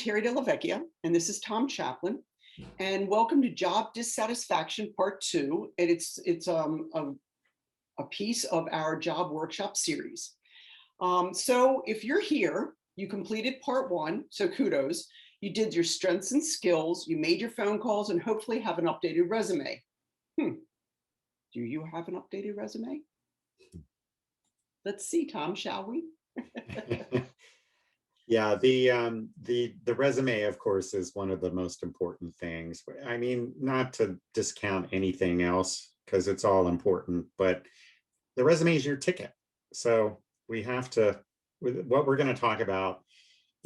Terry Della Vecchia, and this is Tom Chaplin. And welcome to Job Dissatisfaction Part 2. And it's a piece of our job workshop series. So if you're here, you completed Part 1, so kudos. You did your strengths and skills, you made your phone calls, and hopefully have an updated resume. Do you have an updated resume? Let's see, Tom, shall we? Yeah, the resume, of course, is one of the most important things. I mean, not to discount anything else because it's all important, but the resume is your ticket. So we have to, what we're going to talk about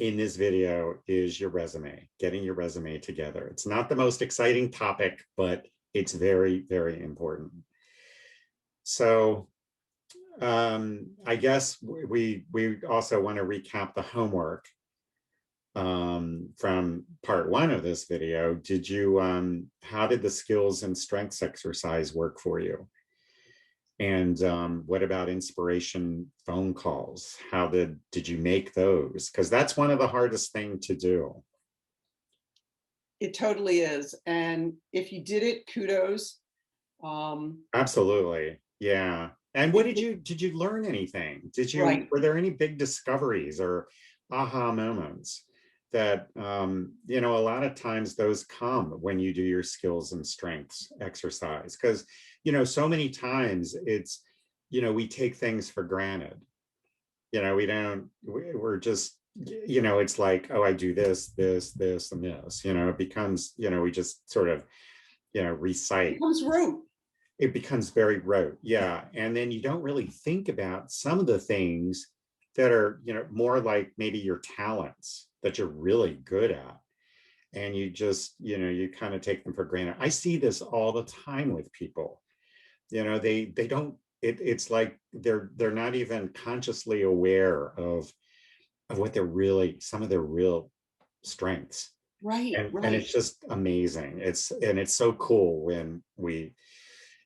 in this video is your resume, getting your resume together. It's not the most exciting topic, but it's very, very important. So I guess we also want to recap the homework from part 1 of this video. Did you, how did the skills and strengths exercise work for you? And what about inspiration phone calls? How did you make those? Because that's one of the hardest things to do. It totally is. And if you did it, kudos. Absolutely. Yeah. And what did you learn anything? Were there any big discoveries or aha moments that, a lot of times those come when you do your skills and strengths exercise? Because, so many times it's, we take things for granted. We're just, it's like, oh, I do this, this, this, and this, it becomes, we just sort of, recite. It becomes rote. It becomes very rote. Yeah. And then you don't really think about some of the things that are, more like maybe your talents that you're really good at. And you just, you kind of take them for granted. I see this all the time with people. They don't, it's like they're not even consciously aware of what they're really, some of their real strengths. Right. And it's just amazing. It's so cool when we,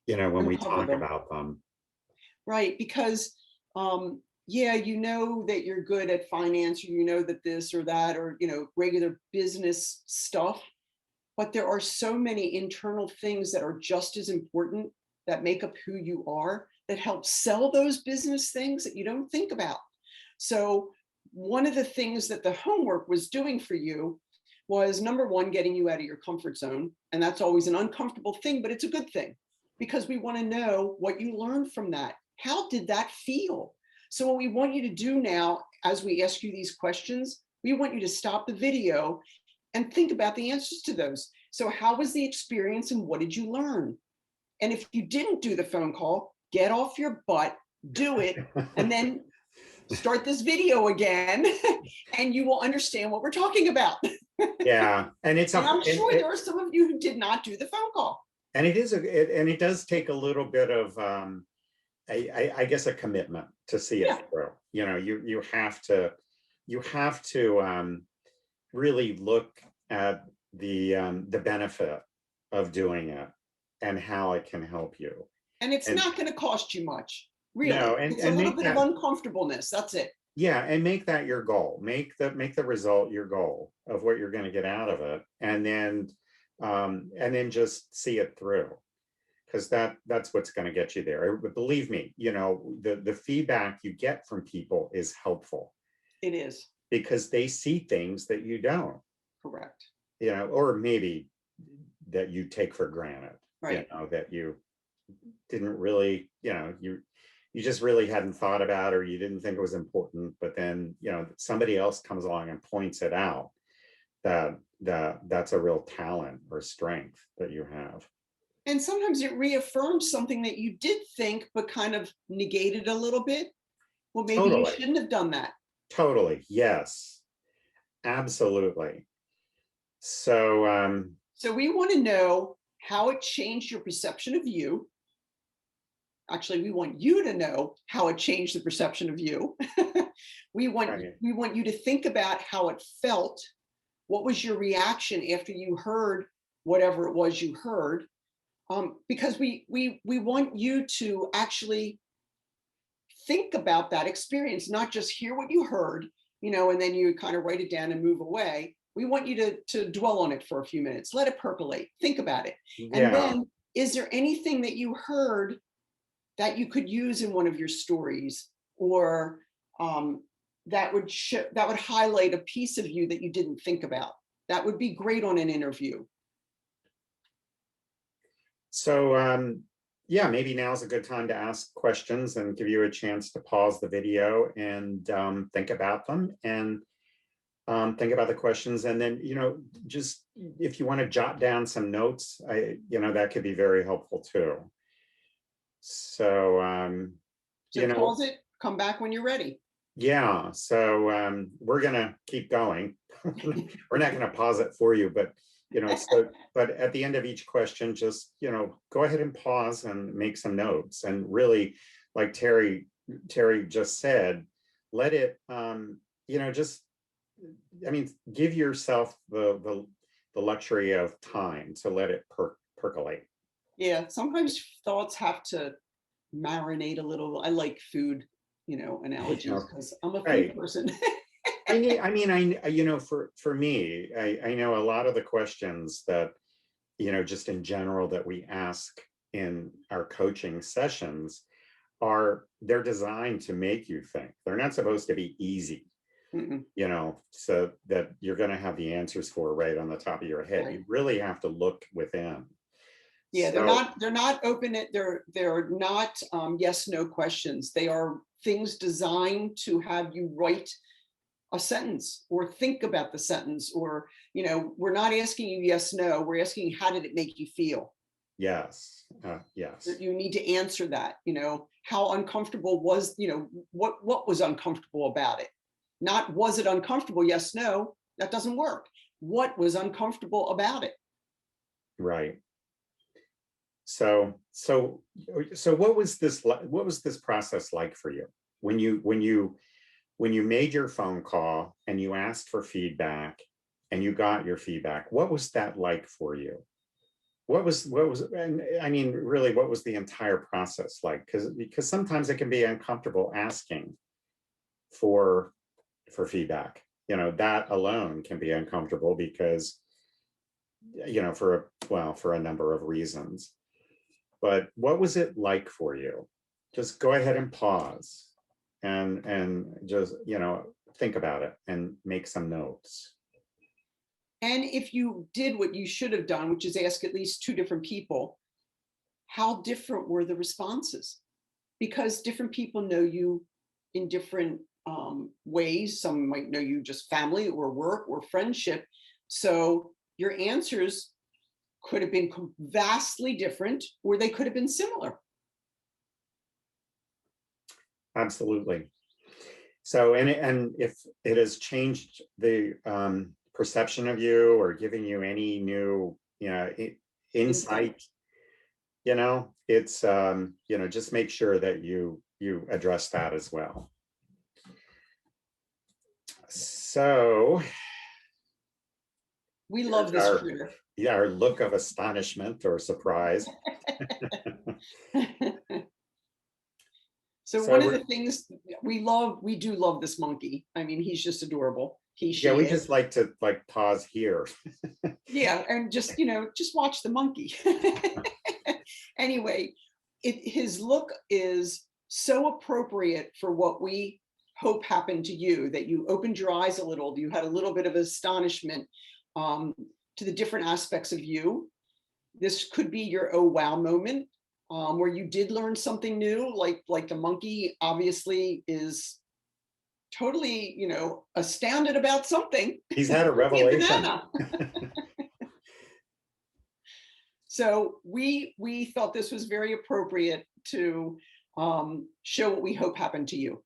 when we talk about them. Right, because yeah, that you're good at finance, or that this or that, or regular business stuff, but there are so many internal things that are just as important, that make up who you are, that help sell those business things that you don't think about. So one of the things that the homework was doing for you was, number one, getting you out of your comfort zone. And that's always an uncomfortable thing, but it's a good thing, because we want to know what you learned from that. How did that feel? So what we want you to do now, as we ask you these questions, we want you to stop the video and think about the answers to those. So how was the experience and what did you learn? And if you didn't do the phone call, get off your butt, do it, and then start this video again, and you will understand what we're talking about. Yeah, and I'm sure there are some of you who did not do the phone call. And it does take a little bit of, I guess, a commitment to see it through. You have to really look at the benefit of doing it and how it can help you. And it's not going to cost you much, really. No, it's a little bit of uncomfortableness. That's it. Yeah, and make that your goal. Make the result your goal of what you're going to get out of it, and then just see it through, because that's what's going to get you there. But believe me, the feedback you get from people is helpful. It is, because they see things that you don't. Correct. Or maybe that you take for granted. Right. That you didn't really, you just really hadn't thought about, or you didn't think it was important, but then somebody else comes along and points it out, that's a real talent or strength that you have. And sometimes it reaffirms something that you did think but kind of negated a little bit. Well, maybe you shouldn't have done that. Totally. Yes, absolutely. So so we want to know how it changed your perception of you. Actually, we want you to know how it changed the perception of you. we want you to think about how it felt. What was your reaction after you heard whatever it was you heard? Because we want you to actually think about that experience, not just hear what you heard, and then you kind of write it down and move away, We want you to dwell on it for a few minutes, let it percolate, think about it. And Yeah. then, is there anything that you heard that you could use in one of your stories, or that would that would highlight a piece of you that you didn't think about? That would be great on an interview. So, yeah, maybe now's a good time to ask questions and give you a chance to pause the video and think about them, and think about the questions. And then, just if you want to jot down some notes, that could be very helpful too. So, So pause it, come back when you're ready. yeah, so we're gonna keep going. We're not gonna pause it for you, but but at the end of each question, just go ahead and pause and make some notes. And really, like Terry just said, let it just, give yourself the luxury of time to let it percolate. Yeah, sometimes thoughts have to marinate a little. I like food, analogies, because I'm a food Right. person. For me, I know a lot of the questions that, just in general that we ask in our coaching sessions they're designed to make you think. They're not supposed to be easy, Mm-mm, so that you're going to have the answers for right on the top of your head. right. You really have to look within. Yeah, So, they're not open. They're not yes, no questions. They are things designed to have you write a sentence or think about the sentence, or we're not asking you yes, no, we're asking you, how did it make you feel? yes, yes, You need to answer that. How uncomfortable was, what was uncomfortable about it? Not was it uncomfortable, yes, no, that doesn't work. What was uncomfortable about it? right. So what was this process like for you when you made your phone call and you asked for feedback and you got your feedback? What was that like for you? And really, what was the entire process like? Because sometimes it can be uncomfortable asking for feedback. That alone can be uncomfortable because, for a number of reasons. But what was it like for you? Just go ahead and pause and just, think about it and make some notes. And if you did what you should have done, which is ask at least two different people, how different were the responses? Because different people know you in different ways. Some might know you just family or work or friendship. So your answers could have been vastly different, or they could have been similar. Absolutely. So, and if it has changed the perception of you or giving you any new, insight, it's, just make sure that you address that as well. So We love this critter. Yeah, our look of astonishment or surprise. So one of the things we do love this monkey. I mean, he's just adorable. Yeah, we just like to pause here. Yeah, and just just watch the monkey. Anyway, his look is so appropriate for what we hope happened to you, that you opened your eyes a little, you had a little bit of astonishment to the different aspects of you. This could be your oh wow moment, where you did learn something new, like the monkey obviously is totally, astounded about something. He's had a revelation. So we thought this was very appropriate to show what we hope happened to you.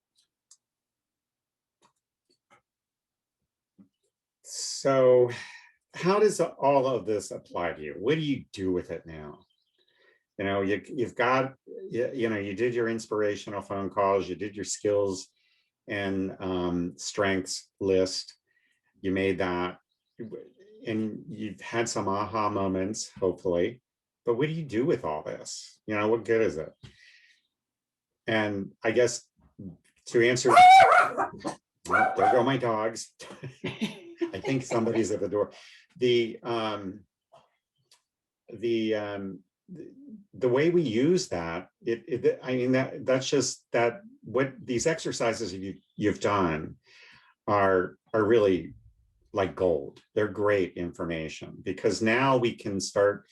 So how does all of this apply to you? What do you do with it now? You've got, you did your inspirational phone calls, you did your skills and strengths list. You made that, and you've had some aha moments, hopefully. But what do you do with all this? What good is it? And I guess to answer, well, there go my dogs. I think somebody's at the door. The the um the way we use that, I mean, that's just that what these exercises you've done are really like gold. They're great information because now we can start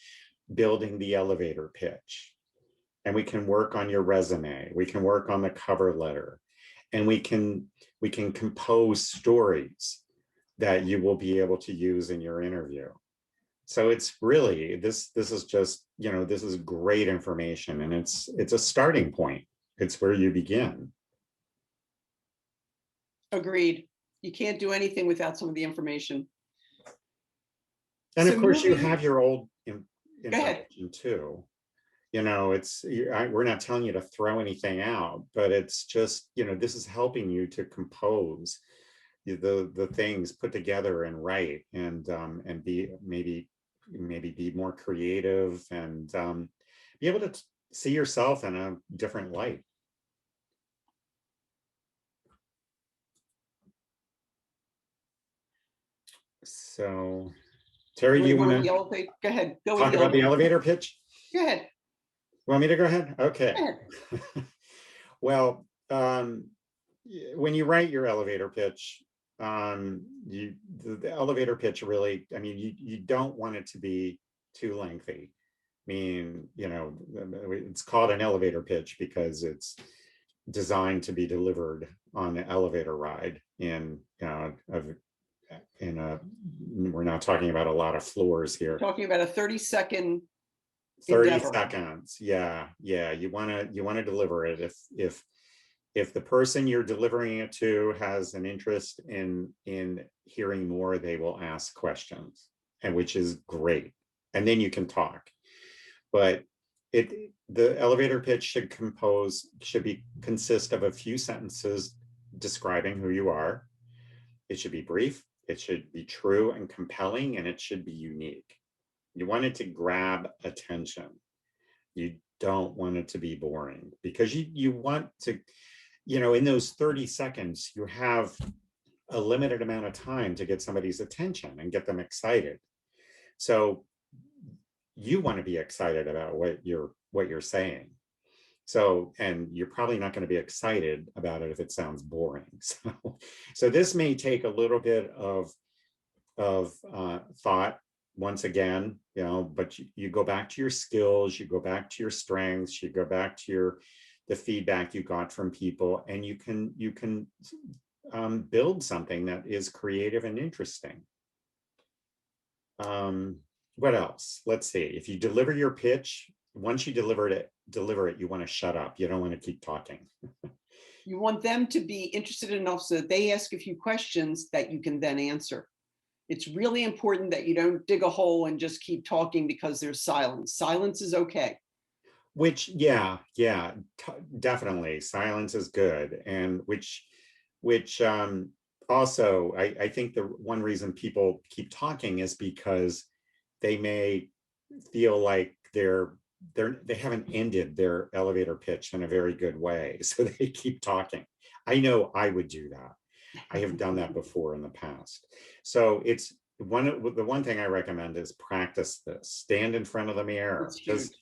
building the elevator pitch, and we can work on your resume, we can work on the cover letter, and we can compose stories that you will be able to use in your interview. So it's really this is just, this is great information, and it's a starting point. It's where you begin. Agreed. You can't do anything without some of the information. And So of course you moving, have your old go ahead. information too. We're not telling you to throw anything out, but it's just, this is helping you to compose the things, put together and write, and be maybe be more creative, and be able to see yourself in a different light. So, Terry, You do want you to go want with the to elevator? Go ahead. Go with talk the about the elevator. elevator pitch? Go ahead. Want me to go ahead? Go Okay. ahead. Well, when you write your elevator pitch, the elevator pitch really, I mean, you don't want it to be too lengthy. I mean, it's called an elevator pitch because it's designed to be delivered on the elevator ride in a, we're not talking about a lot of floors here. Talking about a 30-second 30 endeavor. seconds. Yeah. You want to deliver it. If the person you're delivering it to has an interest in hearing more, they will ask questions, and which is great. And then you can talk. But the elevator pitch should consist of a few sentences describing who you are. It should be brief, it should be true and compelling, and it should be unique. You want it to grab attention. You don't want it to be boring, because you want to, in those 30 seconds, you have a limited amount of time to get somebody's attention and get them excited. So you want to be excited about what you're saying. So, and you're probably not going to be excited about it if it sounds boring. So this may take a little bit of thought once again, but you go back to your skills, you go back to your strengths, you go back to the feedback you got from people, and you can build something that is creative and interesting. What else? Let's see. If you deliver your pitch, once you deliver it, you want to shut up. You don't want to keep talking. You want them to be interested enough so that they ask a few questions that you can then answer. It's really important that you don't dig a hole and just keep talking because there's silence. Silence is okay. Which, definitely. Silence is good. And which also, I think the one reason people keep talking is because they may feel like they haven't ended their elevator pitch in a very good way. So they keep talking. I know I would do that. I have done that before in the past. So it's the one thing I recommend is practice this. Stand in front of the mirror. Just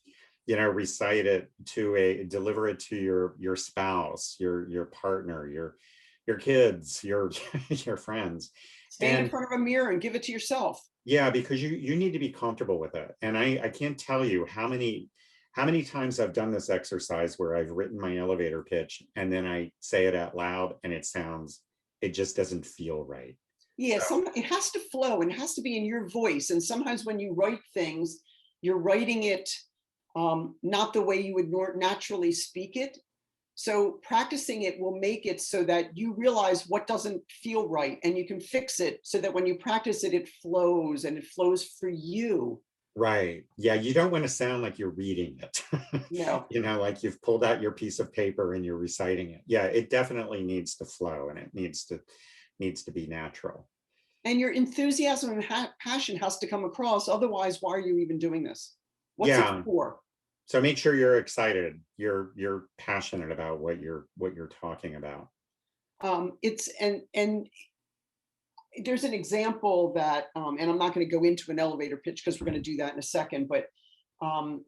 recite it deliver it to your spouse, your partner, your kids, your friends. Stand in front of a mirror and give it to yourself. Yeah, because you need to be comfortable with it. And I can't tell you how many times I've done this exercise where I've written my elevator pitch and then I say it out loud and it just doesn't feel right. Yeah, it has to flow and it has to be in your voice. And sometimes when you write things, you're writing it not the way you would naturally speak it. So practicing it will make it so that you realize what doesn't feel right, and you can fix it so that when you practice it, it flows, and it flows for you. Right. Yeah, you don't want to sound like you're reading it. No. Like you've pulled out your piece of paper and you're reciting it. Yeah, it definitely needs to flow, and it needs to be natural. And your enthusiasm and passion has to come across. Otherwise, why are you even doing this? What's it for? So make sure you're excited. You're passionate about what you're talking about. It's and there's an example that, and I'm not going to go into an elevator pitch because we're going to do that in a second, but um,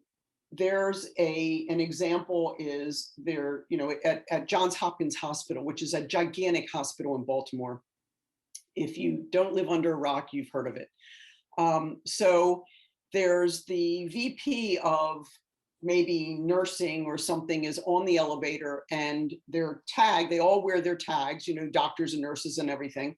there's an example is there, at Johns Hopkins Hospital, which is a gigantic hospital in Baltimore. If you don't live under a rock, you've heard of it. So there's the VP of maybe nursing or something is on the elevator, and they're tagged, they all wear their tags, doctors and nurses and everything.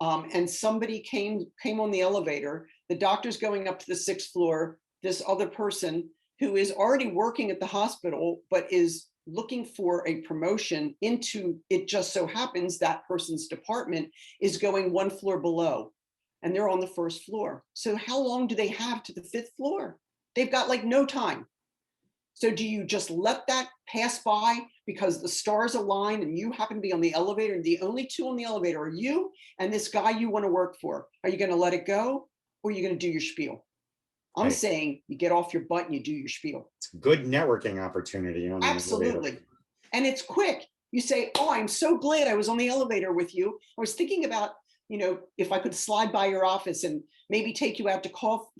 And somebody came on the elevator, the doctor's going up to the 6th floor, this other person who is already working at the hospital, but is looking for a promotion into, it just so happens that person's department is going 1 floor below, and they're on the 1st floor. So how long do they have to the 5th floor? They've got like no time. So do you just let that pass by because the stars align and you happen to be on the elevator, and the only two on the elevator are you and this guy you want to work for? Are you going to let it go, or are you going to do your spiel? I'm Right. saying you get off your butt and you do your spiel. It's a good networking opportunity on the elevator. Absolutely. And it's quick. You say, oh, I'm so glad I was on the elevator with you. I was thinking about, if I could slide by your office and maybe take you out to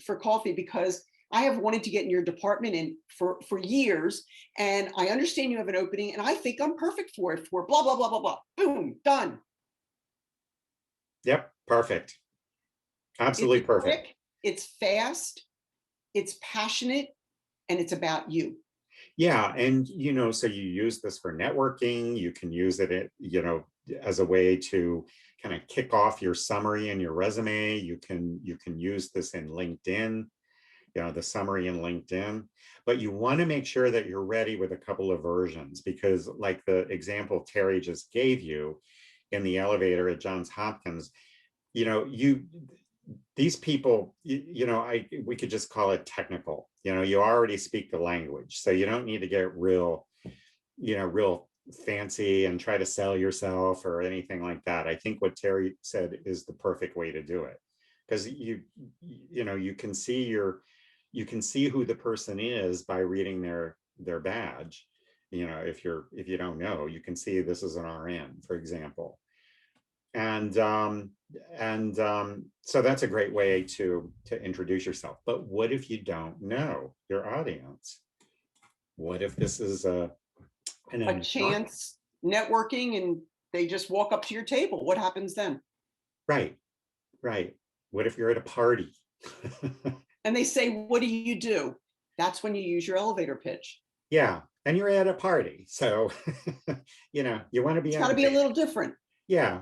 for coffee, because I have wanted to get in your department for years. And I understand you have an opening and I think I'm perfect for it, for blah, blah, blah, blah, blah. Boom, done. Yep, perfect. Absolutely It's perfect. quick, it's fast, it's passionate, and it's about you. Yeah, and so you use this for networking. You can use it, as a way to kind of kick off your summary and your resume. You can use this in LinkedIn, the summary in LinkedIn. But you want to make sure that you're ready with a couple of versions, because like the example Terry just gave you in the elevator at Johns Hopkins, these people, we could just call it technical. You already speak the language, so you don't need to get real fancy and try to sell yourself or anything like that. I think what Terry said is the perfect way to do it, because you can see who the person is by reading their badge. If you don't know, you can see this is an RN, for example. And so that's a great way to introduce yourself. But what if you don't know your audience? What if this is a chance networking and they just walk up to your table? What happens then? Right. What if you're at a party? And they say, what do you do? That's when you use your elevator pitch. Yeah, and you're at a party, so you want to be. It's got to be a little different. Yeah.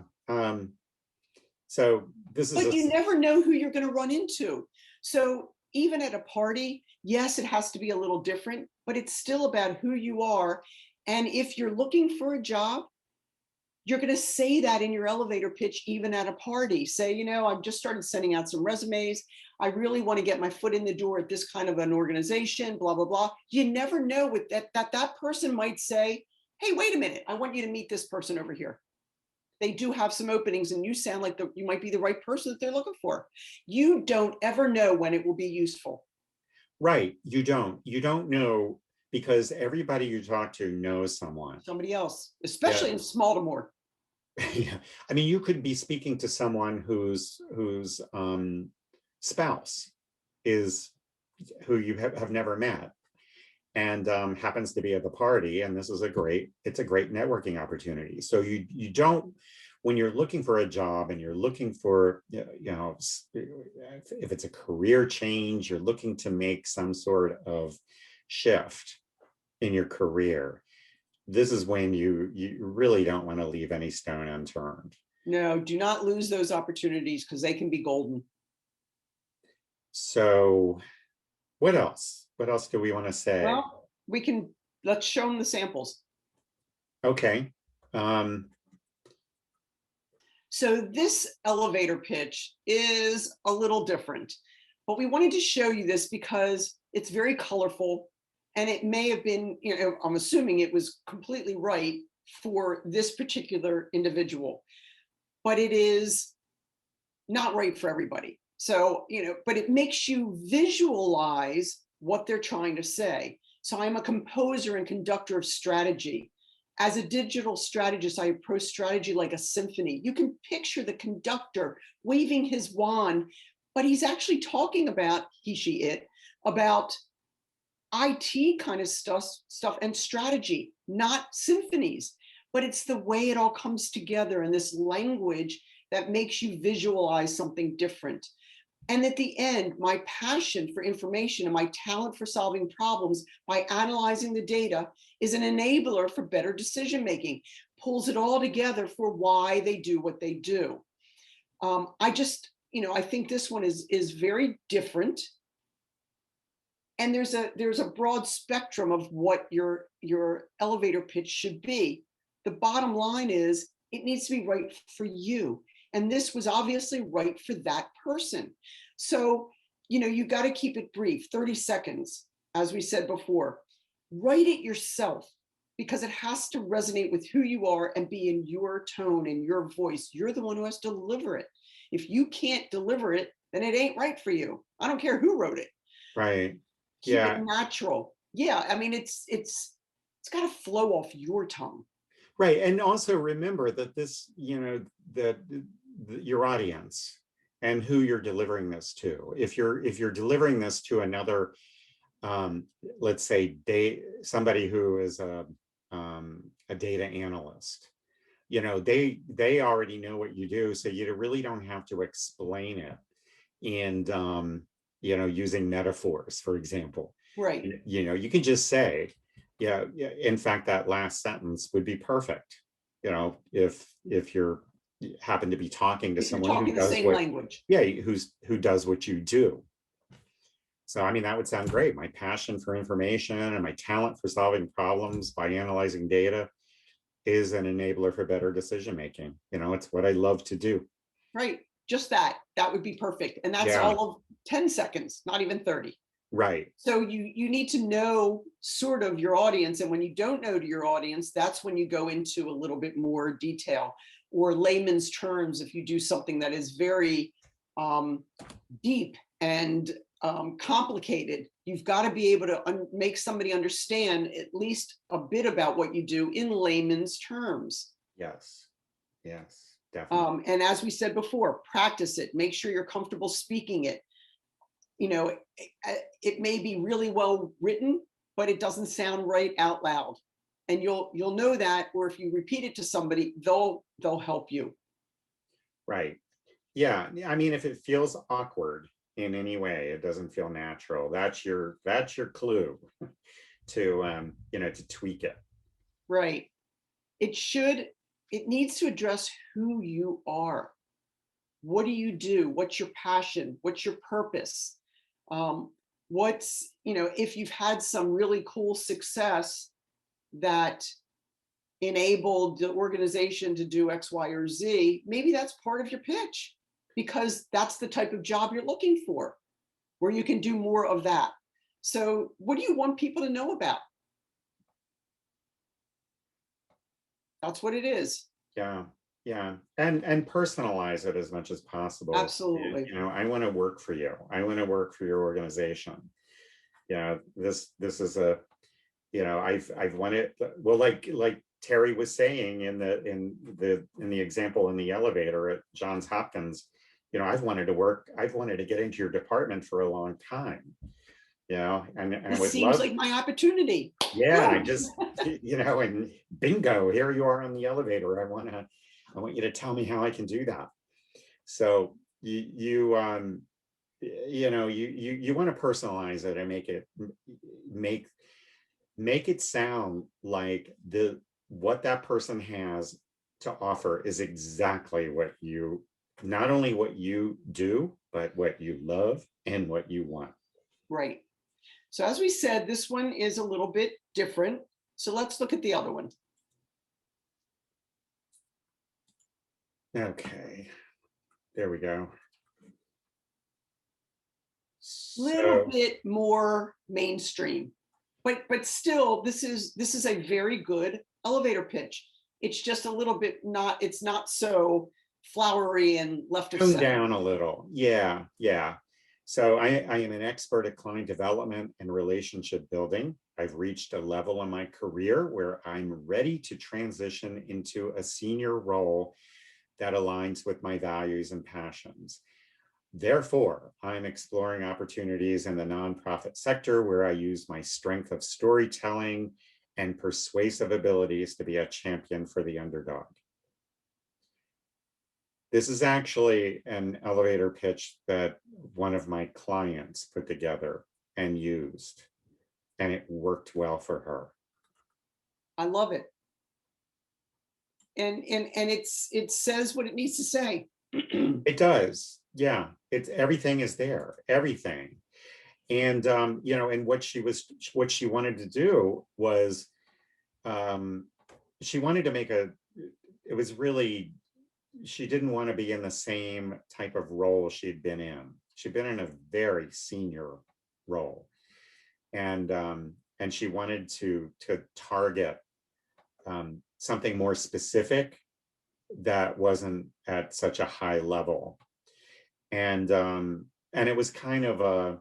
So this is. But you never know who you're going to run into. So even at a party, yes, it has to be a little different, but it's still about who you are. And if you're looking for a job, you're going to say that in your elevator pitch, even at a party. Say, I've just started sending out some resumes. I really want to get my foot in the door at this kind of an organization, blah, blah, blah. You never know with that person might say, hey, wait a minute, I want you to meet this person over here. They do have some openings and you sound like you might be the right person that they're looking for. You don't ever know when it will be useful. Right. You don't know, because everybody you talk to knows somebody else, especially in Baltimore. Yeah. I mean, you could be speaking to someone whose spouse is who you have never met, and happens to be at the party, and this is it's a great networking opportunity. So you don't, when you're looking for a job and you're looking for, if it's a career change, you're looking to make some sort of shift in your career, this is when you really don't want to leave any stone unturned. No, do not lose those opportunities, because they can be golden. So what else do we want to say? Well, let's show them the samples. Okay. So this elevator pitch is a little different, but we wanted to show you this because it's very colorful, and it may have been, I'm assuming it was completely right for this particular individual, but it is not right for everybody. So, but it makes you visualize what they're trying to say. So I'm a composer and conductor of strategy. As a digital strategist, I approach strategy like a symphony. You can picture the conductor waving his wand, but he's actually talking about, he, she, it, about IT kind of stuff and strategy, not symphonies. But it's the way it all comes together in this language that makes you visualize something different. And at the end, my passion for information and my talent for solving problems by analyzing the data is an enabler for better decision making, pulls it all together for why they do what they do. I just, I think this one is very different. And there's a broad spectrum of what your elevator pitch should be. The bottom line is it needs to be right for you. And this was obviously right for that person. So, you got to keep it brief, 30 seconds, as we said before. Write it yourself because it has to resonate with who you are and be in your tone and your voice. You're the one who has to deliver it. If you can't deliver it, then it ain't right for you. I don't care who wrote it. Right. Keep Yeah. it natural. Yeah, I mean, it's got to flow off your tongue. Right. And also remember that this, that your audience and who you're delivering this to. If you're delivering this to another, let's say somebody who is a data analyst, they already know what you do, so you really don't have to explain it. And using metaphors, for example, Right. You can just say, yeah, in fact, that last sentence would be perfect. If you're happen to be talking to If you're someone who talking the does same language. yeah, who does what you do. So, I mean, that would sound great. My passion for information and my talent for solving problems by analyzing data is an enabler for better decision making. It's what I love to do. Right. Just that would be perfect. And that's Yeah. all of 10 seconds, not even 30. Right. So you need to know sort of your audience. And when you don't know to your audience, that's when you go into a little bit more detail or layman's terms. If you do something that is very deep and complicated, you've got to be able to make somebody understand at least a bit about what you do in layman's terms. Yes. Definitely. And as we said before, practice it. Make sure you're comfortable speaking it. It may be really well written, but it doesn't sound right out loud. And you'll know that, or if you repeat it to somebody, they'll help you. Right. Yeah. I mean, if it feels awkward in any way, it doesn't feel natural. That's your clue to to tweak it. Right. It needs to address who you are. What do you do? What's your passion? What's your purpose? If you've had some really cool success that enabled the organization to do X, Y, or Z, maybe that's part of your pitch because that's the type of job you're looking for, where you can do more of that. So what do you want people to know about? That's what it is. Yeah. And personalize it as much as possible. Absolutely. I want to work for you. I want to work for your organization. This is I've wanted, well, like Terry was saying in the example in the elevator at Johns Hopkins, I've wanted to get into your department for a long time. And It would seems love, like my opportunity. yeah, I just, and bingo, here you are on the elevator. I want you to tell me how I can do that. So you want to personalize it and make it sound like what that person has to offer is exactly not only what you do, but what you love and what you want. Right. So as we said, this one is a little bit different. So let's look at the other one. Okay, there we go. Little bit more mainstream, but still, this is a very good elevator pitch. It's just a little bit it's not so flowery and left of Tone center. down a little. Yeah. So I am an expert at client development and relationship building. I've reached a level in my career where I'm ready to transition into a senior role that aligns with my values and passions. Therefore, I'm exploring opportunities in the nonprofit sector where I use my strength of storytelling and persuasive abilities to be a champion for the underdog. This is actually an elevator pitch that one of my clients put together and used, and it worked well for her. I love it. And it says what it needs to say. It does. Yeah, it's everything is there, everything. And and what she wanted to do was she wanted to make it was really, she didn't want to be in the same type of role she'd been in. She'd been in a very senior role. And she wanted to target something more specific that wasn't at such a high level. And it was kind of a,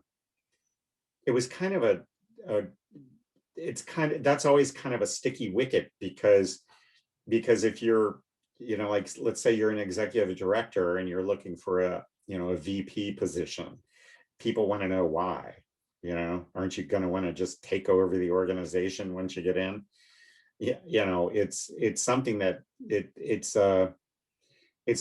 that's always kind of a sticky wicket, because if you're, like, let's say you're an executive director and you're looking for a VP position, people want to know why. Aren't you going to want to just take over the organization once you get in? Yeah, it's something that it's a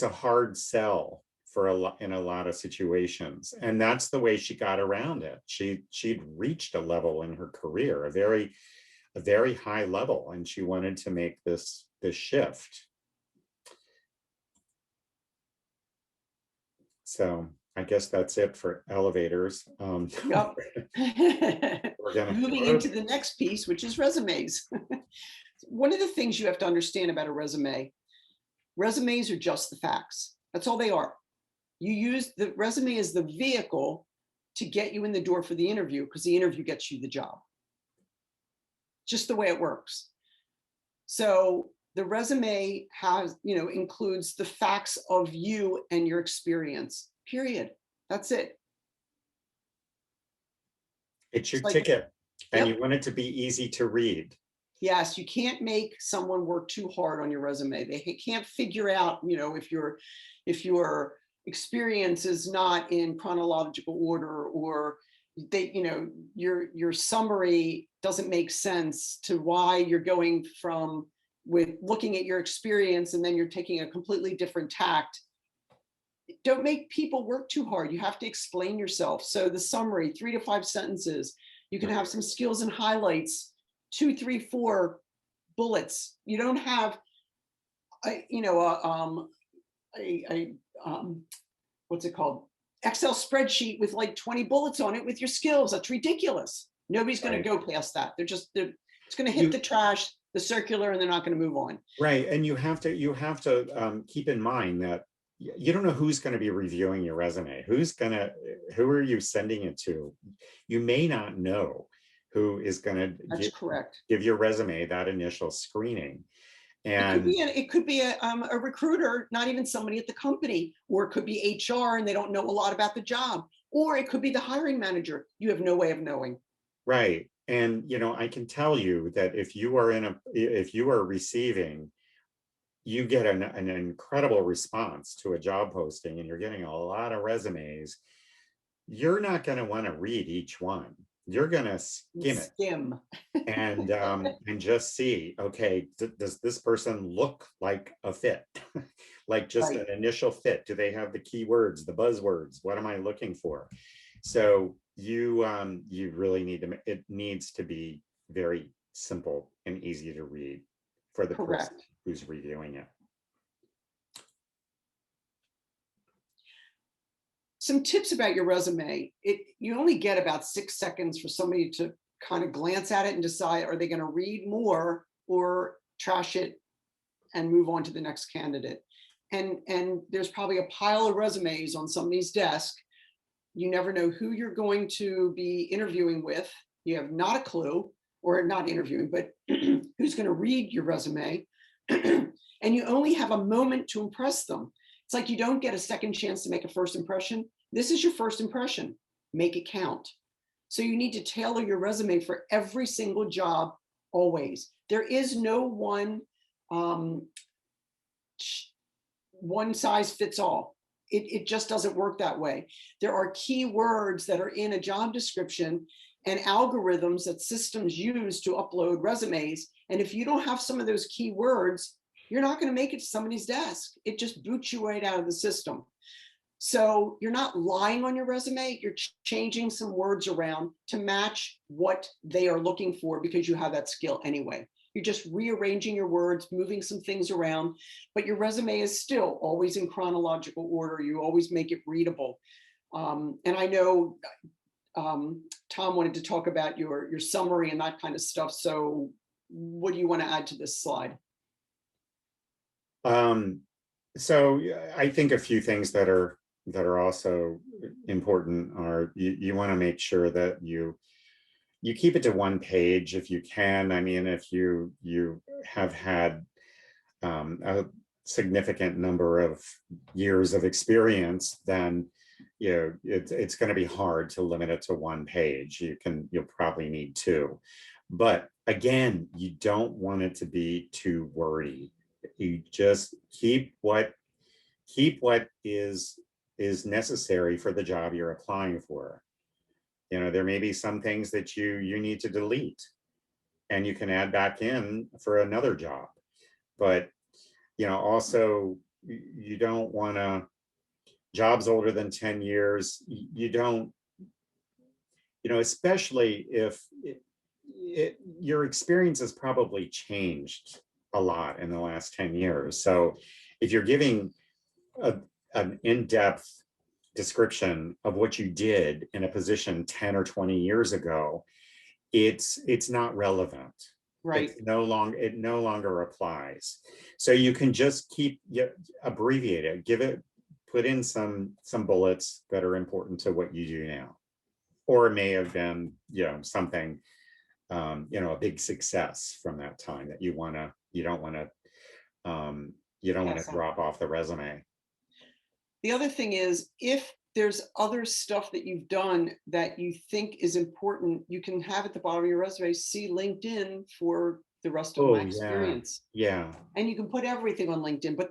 hard sell for in a lot of situations, and that's the way she got around it. She'd reached a level in her career, a very high level, and she wanted to make this shift. So I guess that's it for elevators. Yep. We're gonna Moving into the next piece, which is resumes. One of the things you have to understand about a resumes are just the facts. That's all they are. You use the resume as the vehicle to get you in the door for the interview, because the interview gets you the job. Just the way it works. So the resume has, includes the facts of you and your experience, period. That's it. It's your It's like, ticket, and yep. you want it to be easy to read. Yes, you can't make someone work too hard on your resume. They can't figure out, if your experience is not in chronological order, or your summary doesn't make sense to why you're going from with looking at your experience and then you're taking a completely different tact. Don't make people work too hard. You have to explain yourself. So the summary, 3 to 5 sentences. You can have some skills and highlights, 2, 3, 4 bullets. You don't have what's it called? Excel spreadsheet with like 20 bullets on it with your skills. That's ridiculous. Nobody's going to go past that. It's going to hit the trash, the circular, and they're not going to move on. Right. And you have to keep in mind that you don't know who's going to be reviewing your resume. Who are you sending it to? You may not know who is going to give your resume that initial screening. And it could be a recruiter, not even somebody at the company, or it could be HR and they don't know a lot about the job, or it could be the hiring manager. You have no way of knowing. Right. And I can tell you that if you are receiving, you get an incredible response to a job posting and you're getting a lot of resumes, you're not going to want to read each one. You're going to skim it and just see, okay, does this person look like a fit? Like just an initial fit? Do they have the keywords, the buzzwords? What am I looking for? So you really it needs to be very simple and easy to read for the person who's reviewing it. Some tips about your resume. You only get about 6 seconds for somebody to kind of glance at it and decide, are they going to read more or trash it and move on to the next candidate? And there's probably a pile of resumes on somebody's desk. You never know who you're going to be interviewing with. You have not a clue, or not interviewing, but who's going to read your resume. And you only have a moment to impress them. It's like you don't get a second chance to make a first impression. This is your first impression. make it count. So you need to tailor your resume for every single job always. There is no um, one size fits all. It just doesn't work that way. There are key words that are in a job description and algorithms that systems use to upload resumes. And if you don't have some of those key words, you're not going to make it to somebody's desk. It just boots you right out of the system. So you're not lying on your resume, you're changing some words around to match what they are looking for because you have that skill anyway. You're just rearranging your words, moving some things around, but your resume is still always in chronological order. You always make it readable. And I know Tom wanted to talk about your summary and that kind of stuff. So what do you want to add to this slide? So I think a few things that are also important are you want to make sure that you keep it to one page if you can. I mean, if you have had a significant number of years of experience, then it's going to be hard to limit it to one page. You'll probably need two, but again, you don't want it to be too wordy. You just keep what is necessary for the job you're applying for. There may be some things that you need to delete and you can add back in for another job. But also you don't want to, jobs older than 10 years, you don't, especially if your experience has probably changed a lot in the last 10 years. So if you're giving an in-depth description of what you did in a position 10 or 20 years ago, it's not relevant. Right. It no longer applies. So you can just abbreviate it, put in some bullets that are important to what you do now. Or it may have been, something, a big success from that time that you don't want to drop off the resume. The other thing is, if there's other stuff that you've done that you think is important, you can have at the bottom of your resume, see LinkedIn for the rest of my experience. Yeah. And you can put everything on LinkedIn, but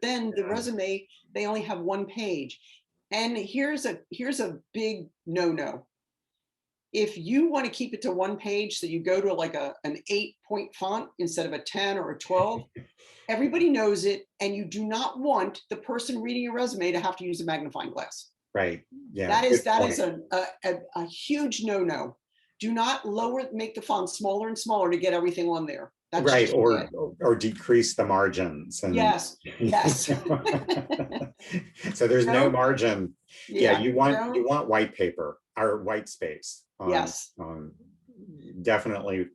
then the resume, they only have one page. And here's a big no-no. If you want to keep it to one page, so you go to like an 8-point font instead of a 10 or a 12, everybody knows it, and you do not want the person reading your resume to have to use a magnifying glass. Right. Yeah. That is a huge no-no. Do not make the font smaller and smaller to get everything on there. That's right. Or decrease the margins. And yes. So there's no margin. Yeah. You want white paper or white space. Yes. Definitely.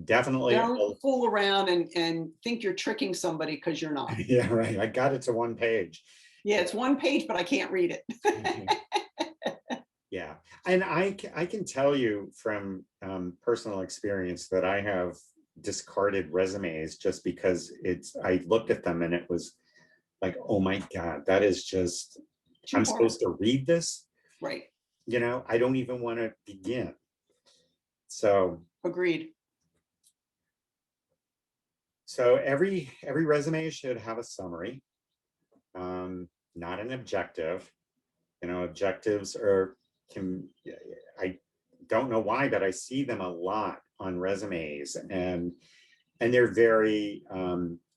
Don't fool around and think you're tricking somebody, because you're not. Yeah, right. I got it to one page. Yeah, it's one page, but I can't read it. Yeah. And I can tell you from personal experience that I have discarded resumes just because I looked at them and it was like, oh my God, that is just, I'm supposed to read this. Right. I don't even want to begin. So. Agreed. So every resume should have a summary, not an objective. Objectives I don't know why, but I see them a lot on resumes, and they're very,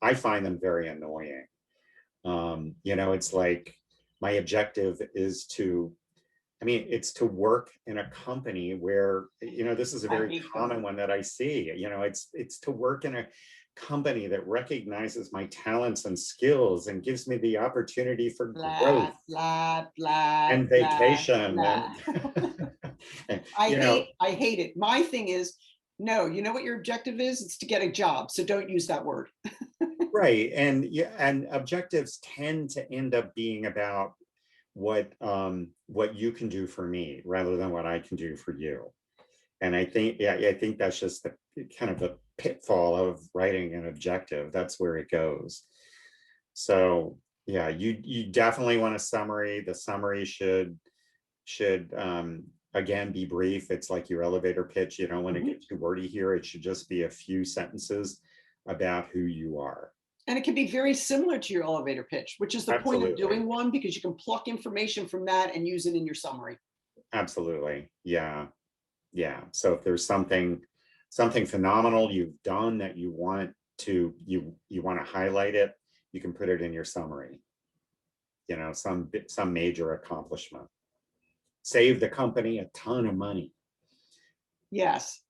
I find them very annoying. It's like, my objective is it's to work in a company where, this is a very common one that I see, it's to work in a company that recognizes my talents and skills and gives me the opportunity for growth and vacation. And, I hate it. My thing is, no, you know what your objective is? It's to get a job. So don't use that word. Right. And objectives tend to end up being about what you can do for me rather than what I can do for you. And I think that's just the kind of the pitfall of writing an objective. That's where it goes. So yeah, you definitely want a summary. The summary should again, be brief. It's like your elevator pitch. You don't want to Mhm. get too wordy here. It should just be a few sentences about who you are. And it can be very similar to your elevator pitch, which is the point of Absolutely. doing one, because you can pluck information from that and use it in your summary. Absolutely. Yeah. Yeah. So if there's something phenomenal you've done that you want to highlight it, you can put it in your summary. Some major accomplishment. Save the company a ton of money. Yes.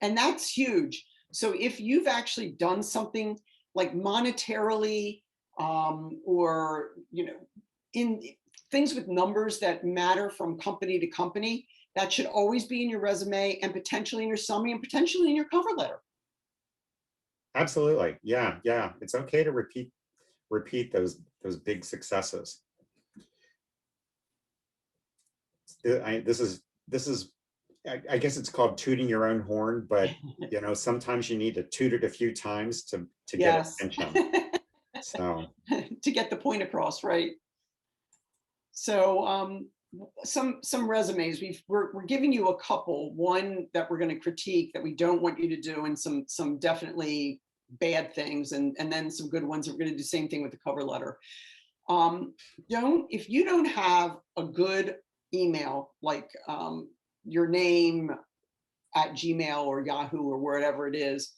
And that's huge. So if you've actually done something like monetarily, or, in things with numbers that matter from company to company, that should always be in your resume and potentially in your summary and potentially in your cover letter. Absolutely. Yeah. Yeah. It's okay to repeat those big successes. This is I guess it's called tooting your own horn, but sometimes you need to toot it a few times to get Yes. attention. So To get the point across, right? So some resumes, we're giving you a couple, one that we're going to critique that we don't want you to do, and some definitely bad things, and then some good ones that we're going to do the same thing with the cover letter. Don't If you don't have a good email, like your name at Gmail or Yahoo or wherever it is,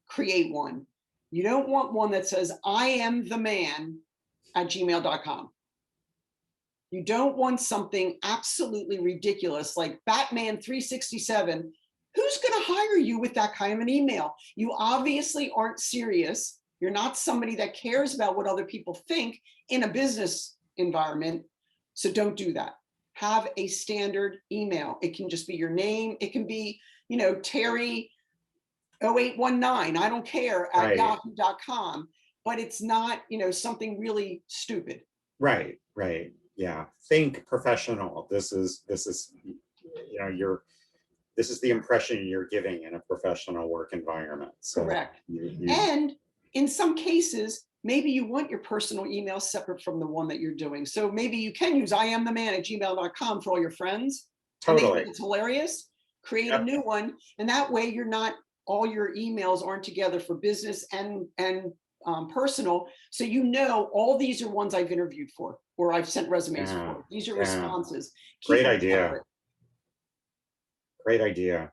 create one. You don't want one that says I am the man at gmail.com. You don't want something absolutely ridiculous like Batman 367. Who's going to hire you with that kind of an email? You obviously aren't serious. You're not somebody that cares about what other people think in a business environment. So don't do that. Have a standard email. It can just be your name. It can be, Terry 0819, I don't care, at right, yahoo.com, but it's not, something really stupid. right. Yeah. Think professional. This is the impression you're giving in a professional work environment. So Correct. you And in some cases, maybe you want your personal email separate from the one that you're doing. So maybe you can use I am the man at gmail.com for all your friends, and they think totally. it's hilarious. Create a Yep. new one. And that way you're not, all your emails aren't together for business and personal. So all these are ones I've interviewed for or I've sent resumes Yeah. for. These are Yeah. responses. Keep Great them idea. separate. Great idea.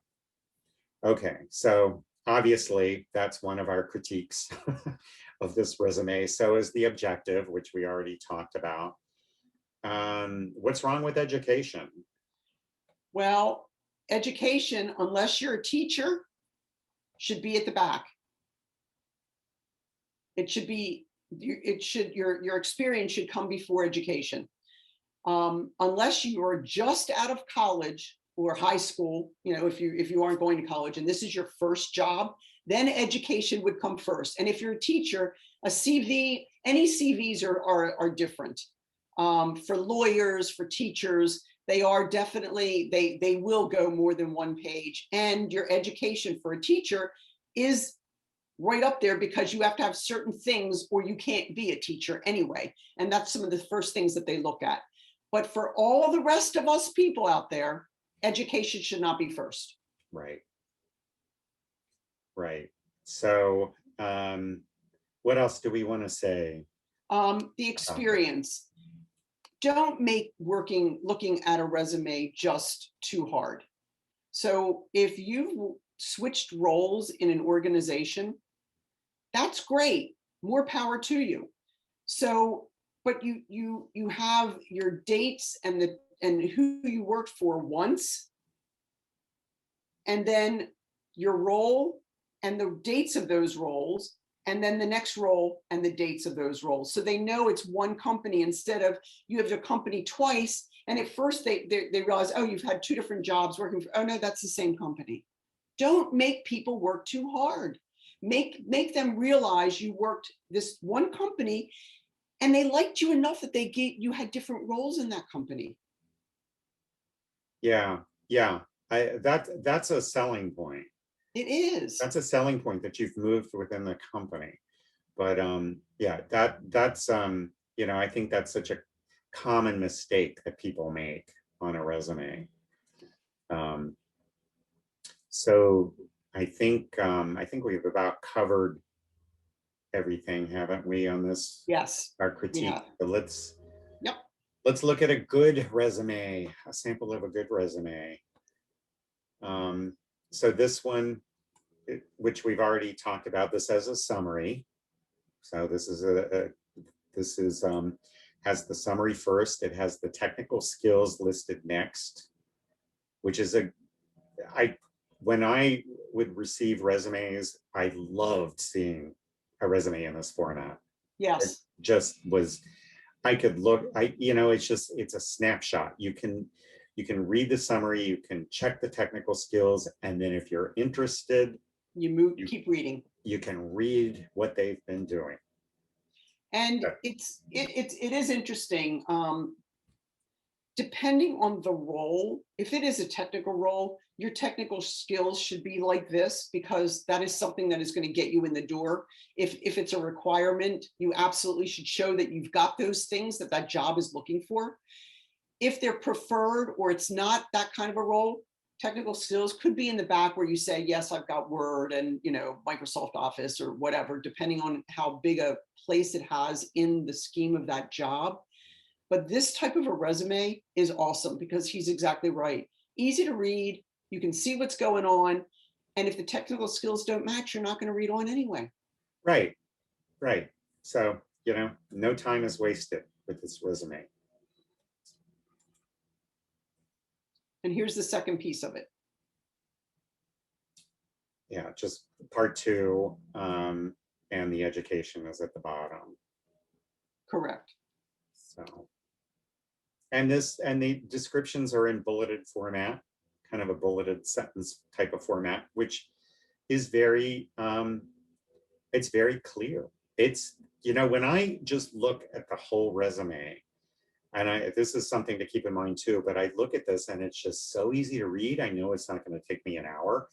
Okay, so obviously that's one of our critiques of this resume. So is the objective, which we already talked about. What's wrong with education? Well, education, unless you're a teacher, should be at the back. It should be, your experience should come before education. Unless you are just out of college or high school, if you aren't going to college and this is your first job, then education would come first. And if you're a teacher, a CV, any CVs are different. For lawyers, for teachers, they are definitely, they will go more than one page. And your education for a teacher is right up there because you have to have certain things or you can't be a teacher anyway. And that's some of the first things that they look at. But for all the rest of us people out there, education should not be first. Right, right. So what else do we want to say The about that? experience. Don't make looking at a resume just too hard. So if you've switched roles in an organization, that's great. More power to you. So, but you have your dates and who you worked for once, and then your role and the dates of those roles, and then the next role and the dates of those roles. So they know it's one company instead of you have a company twice. And at first they realize, oh, you've had two different jobs working for, oh no, that's the same company. Don't make people work too hard. Make them realize you worked this one company and they liked you enough that you had different roles in that company. Yeah, yeah. That's a selling point. It is. That's a selling point that you've moved within the company. But yeah, that's I think that's such a common mistake that people make on a resume. Um, so I think we've about covered everything, haven't we, on this, Yes, our we critique? have. But Yep. let's look at a good resume, a sample of a good resume. So this one, which we've already talked about, this as a summary. So this is this is has the summary first. It has the technical skills listed next, which is I when I would receive resumes, I loved seeing a resume in this format. It Yes. just was, I could look, it's a snapshot. You can read the summary, you can check the technical skills, and then if you're interested, You move, you keep reading. you can read what they've been doing. And Uh, it is interesting. Depending on the role, if it is a technical role, your technical skills should be like this because that is something that is going to get you in the door. If it's a requirement, you absolutely should show that you've got those things that that job is looking for. If they're preferred or it's not that kind of a role, technical skills could be in the back where you say, yes, I've got Word and Microsoft Office or whatever, depending on how big a place it has in the scheme of that job. But this type of a resume is awesome because he's exactly right. Easy to read, you can see what's going on. And if the technical skills don't match, you're not going to read on anyway. Right, right. So, no time is wasted with this resume. And here's the second piece of it. Yeah, just part two, and the education is at the bottom. Correct. So, and the descriptions are in bulleted format, kind of a bulleted sentence type of format, which is it's very clear. It's, when I just look at the whole resume, and this is something to keep in mind too, but I look at this and it's just so easy to read. I know it's not going to take me an hour.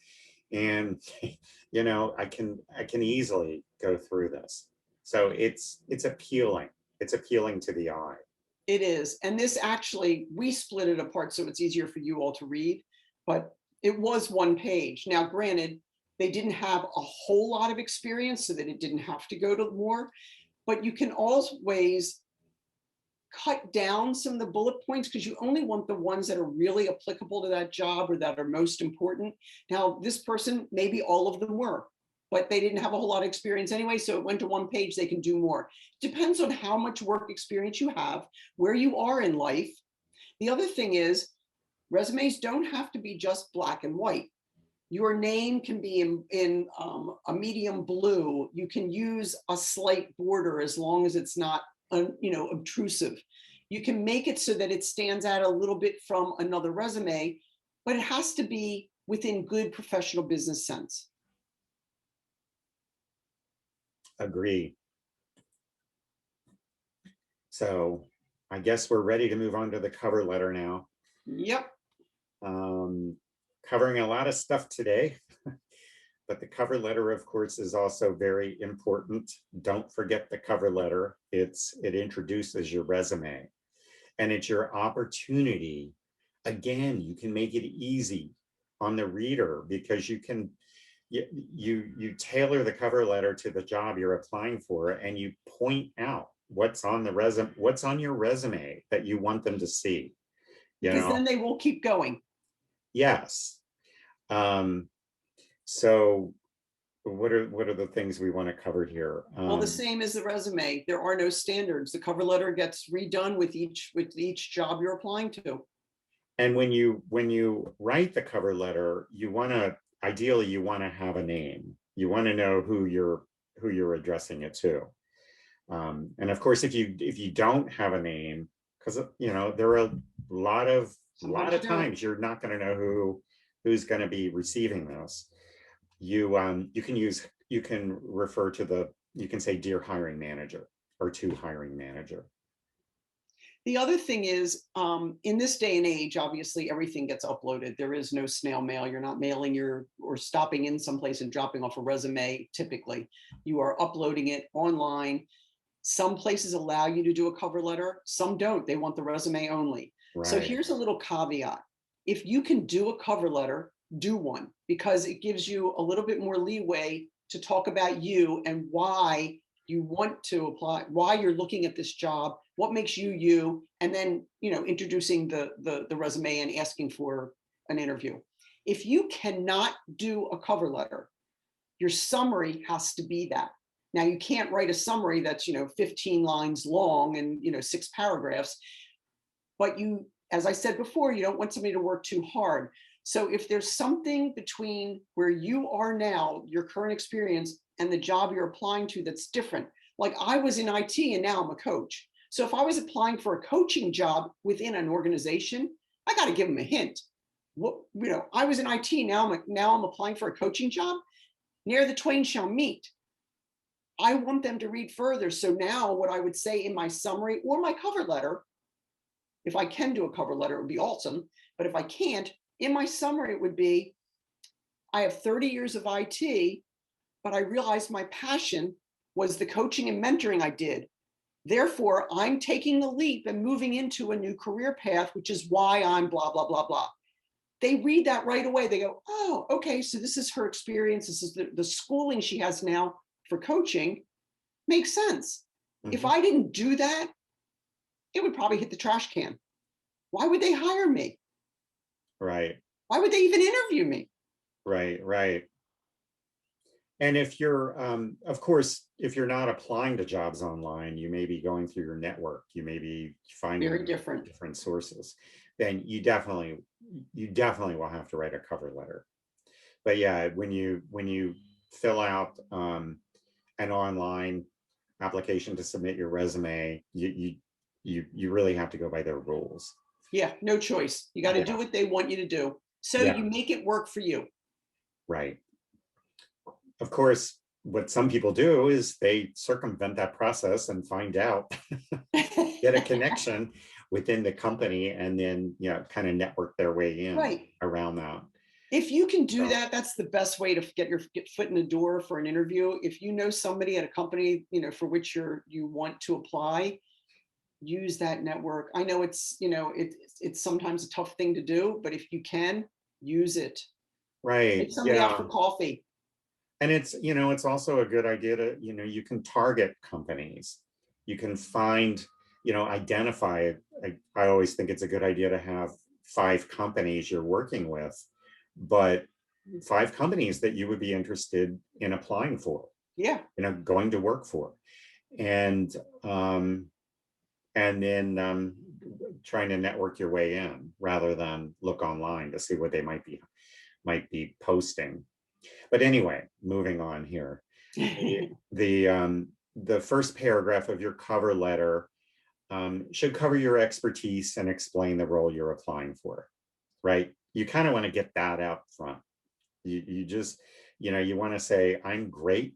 And I can easily go through this. So it's appealing. It's appealing to the eye. It is. And this actually, we split it apart so it's easier for you all to read, but it was one page. Now, granted, they didn't have a whole lot of experience so that it didn't have to go to more, but you can always cut down some of the bullet points because you only want the ones that are really applicable to that job or that are most important. Now, this person, maybe all of them were, but they didn't have a whole lot of experience anyway, so it went to one page, they can do more. Depends on how much work experience you have, where you are in life. The other thing is, resumes don't have to be just black and white. Your name can be in a medium blue. You can use a slight border as long as it's not obtrusive. You can make it so that it stands out a little bit from another resume, but it has to be within good professional business sense. Agree. So I guess we're ready to move on to the cover letter now. Yep. Covering a lot of stuff today, but the cover letter, of course, is also very important. Don't forget the cover letter. It introduces your resume, and it's your opportunity. Again, you can make it easy on the reader because you tailor the cover letter to the job you're applying for, and you point out what's on your resume that you want them to see. Because then they will keep going. Yes. So what are the things we want to cover here? Well, the same as the resume. There are no standards. The cover letter gets redone with each job you're applying to. And when you write the cover letter, ideally you want to have a name. You want to know who you're addressing it to. And of course, if you don't have a name, because there are a lot of times you're not going to know who's going to be receiving this. You can refer to you can say dear hiring manager or to hiring manager. The other thing is, in this day and age, obviously everything gets uploaded. There is no snail mail. You're not mailing or stopping in someplace and dropping off a resume. Typically, you are uploading it online. Some places allow you to do a cover letter. Some don't. They want the resume only. Right. So here's a little caveat. if you can do a cover letter, do one, because it gives you a little bit more leeway to talk about you and why you want to apply, why you're looking at this job, what makes you you, and then, introducing the resume and asking for an interview. If you cannot do a cover letter, your summary has to be that. Now, you can't write a summary that's 15 lines long and 6 paragraphs, but you, as I said before, you don't want somebody to work too hard. So if there's something between where you are now, your current experience, and the job you're applying to that's different, like I was in IT and now I'm a coach. So if I was applying for a coaching job within an organization, I got to give them a hint. What, I was in IT, now I'm applying for a coaching job. Ne'er the twain shall meet. I want them to read further. So now what I would say in my summary or my cover letter, if I can do a cover letter, it would be awesome. But if I can't, in my summary, it would be, I have 30 years of IT, but I realized my passion was the coaching and mentoring I did. Therefore, I'm taking the leap and moving into a new career path, which is why I'm blah, blah, blah, blah. They read that right away. They go, oh, okay, so this is her experience. This is the schooling she has now for coaching. Makes sense. If I didn't do that, it would probably hit the trash can. Why would they hire me? Right. Why would they even interview me? Right, right. And if you're, of course, if you're not applying to jobs online, you may be going through your network, you may be finding Very different. different sources, then you definitely will have to write a cover letter. But yeah, when you fill out an online application to submit your resume, you really have to go by their rules. Yeah, no choice. You got to Yeah. do what they want you to do. So Yeah. you make it work for you. Right. Of course, what some people do is they circumvent that process and find out, get a connection within the company, and then kind of network their way in Right. around that. If you can do So- that, that's the best way to get foot in the door for an interview. If you know somebody at a company, for which you want to apply, use that network. I know it's sometimes a tough thing to do, but if you can, use it. Right. Take somebody out for coffee. And it's also a good idea to, you can target companies. You can find, identify. I always think it's a good idea to have 5 companies you're working with, but 5 companies that you would be interested in applying for. Yeah. Going to work for. And then trying to network your way in rather than look online to see what they might be posting. But anyway, moving on here. The first paragraph of your cover letter should cover your expertise and explain the role you're applying for, right? You kind of want to get that out front. You just, you want to say, I'm great.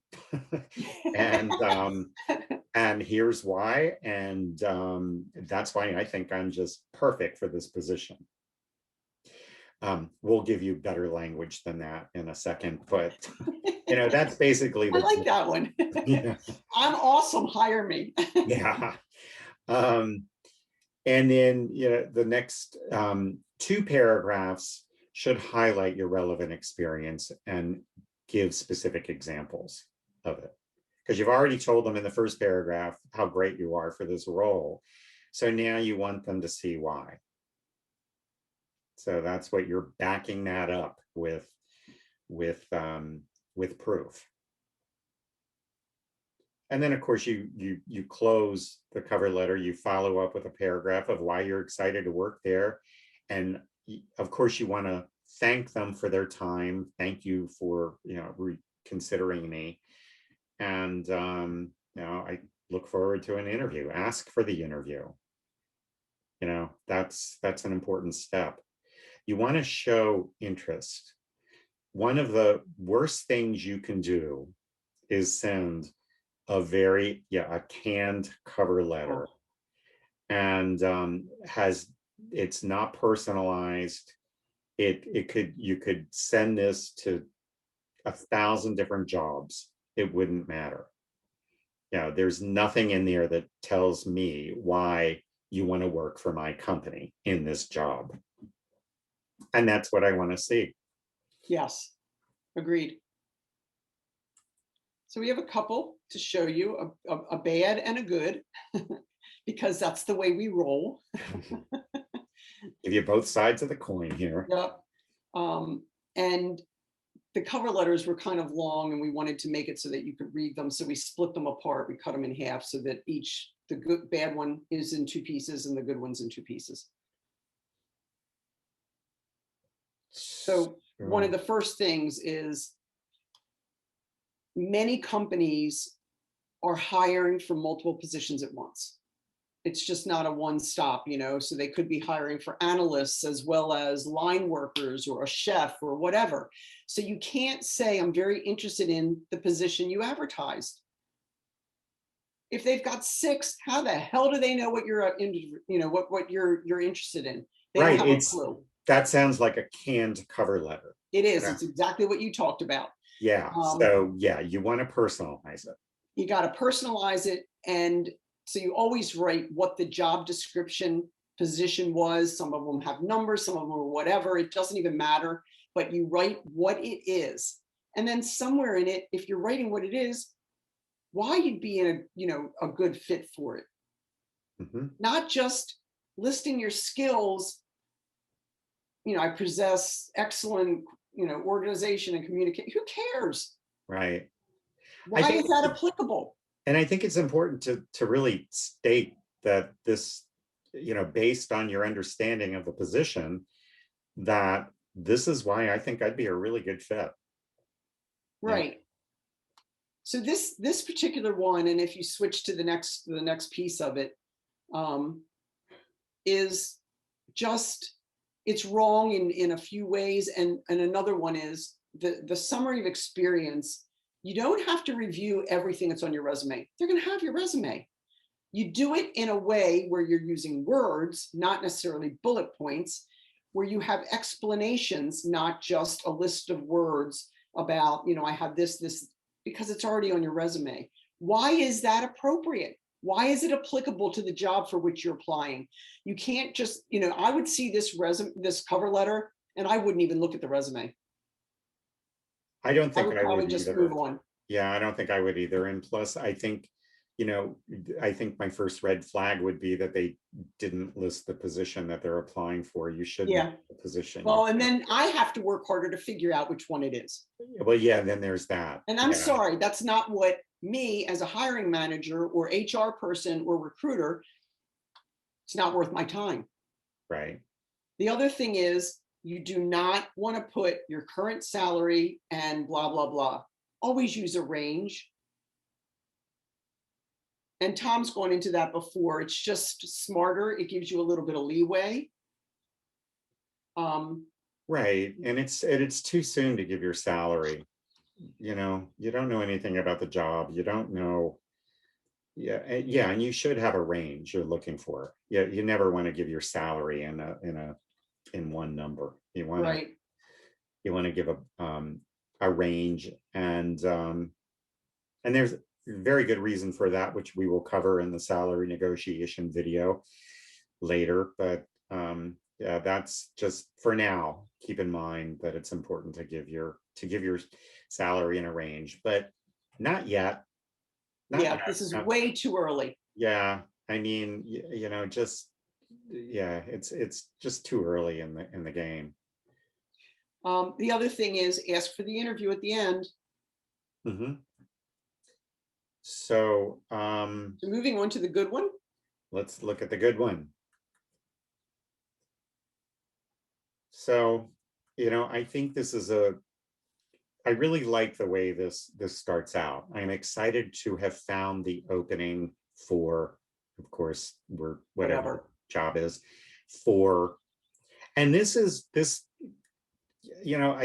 And here's why. And that's why I think I'm just perfect for this position. We'll give you better language than that in a second, but that's basically I like that one. Yeah. I'm awesome. Hire me. Yeah. And then the next 2 paragraphs should highlight your relevant experience and give specific examples of it. Because you've already told them in the first paragraph how great you are for this role. So now you want them to see why. So that's what you're backing that up with proof. And then, of course, you close the cover letter, you follow up with a paragraph of why you're excited to work there. And of course, you want to thank them for their time. Thank you for, considering me. And, I look forward to an interview. Ask for the interview. That's an important step. You want to show interest. One of the worst things you can do is send a canned cover letter, and it's not personalized. You could send this to 1,000 different jobs. It wouldn't matter. There's nothing in there that tells me why you want to work for my company in this job. And that's what I want to see. Yes, agreed. So we have a couple to show you, a bad and a good, because that's the way we roll. Give you both sides of the coin here. Yep. And the cover letters were kind of long and we wanted to make it so that you could read them. So we split them apart. We cut them in half so that the good, bad one is in 2 pieces and the good one's in 2 pieces. So one of the first things is many companies are hiring for multiple positions at once. It's just not a one-stop, so they could be hiring for analysts as well as line workers or a chef or whatever. So you can't say, I'm very interested in the position you advertised. If they've got 6, how the hell do they know what you're, what you're interested in? They Right, don't have a clue. that sounds like a canned cover letter. It is. It's exactly what you talked about. Yeah, so yeah, you want to personalize it. You got to personalize it. And so you always write what the job description position was. Some of them have numbers, some of them are whatever. It doesn't even matter, but you write what it is. And then somewhere in it, if you're writing what it is, why you'd be in a good fit for it. Not just listing your skills. I possess excellent, organization and communication. Who cares? Right. Why is that applicable? And I think it's important to really state that this, based on your understanding of the position, that this is why I think I'd be a really good fit. Right. So this particular one, and if you switch to the next piece of it, is just, it's wrong in a few ways. And another one is the summary of experience. You don't have to review everything that's on your resume. They're going to have your resume. You do it in a way where you're using words, not necessarily bullet points, where you have explanations, not just a list of words about, I have this, because it's already on your resume. Why is that appropriate? Why is it applicable to the job for which you're applying? You can't just, I would see this cover letter and I wouldn't even look at the resume. I don't think I would just either. move on. Yeah, I don't think I would either. And plus, I think, I think my first red flag would be that they didn't list the position that they're applying for. You should know the position. Well, and then I have to work harder to figure out which one it is. Well, yeah, then there's that. And I'm sorry, that's not what me as a hiring manager or HR person or recruiter, it's not worth my time. Right. The other thing is, you do not want to put your current salary and blah, blah, blah. Always use a range. And Tom's gone into that before. It's just smarter. It gives you a little bit of leeway. Right. And it's too soon to give your salary. You don't know anything about the job. You don't know. Yeah. And you should have a range you're looking for. Yeah. You never want to give your salary in one number. You want to give a range, and there's very good reason for that, which we will cover in the salary negotiation video later. But yeah, that's just for now. Keep in mind that it's important to give your salary in a range, but not yet. This is way too early. Yeah, I mean, it's just too early in the game. The other thing is, ask for the interview at the end. So moving on to the good one. Let's look at the good one. So, I think this is I really like the way this starts out. I'm excited to have found the opening for, of course, whatever job is for, and I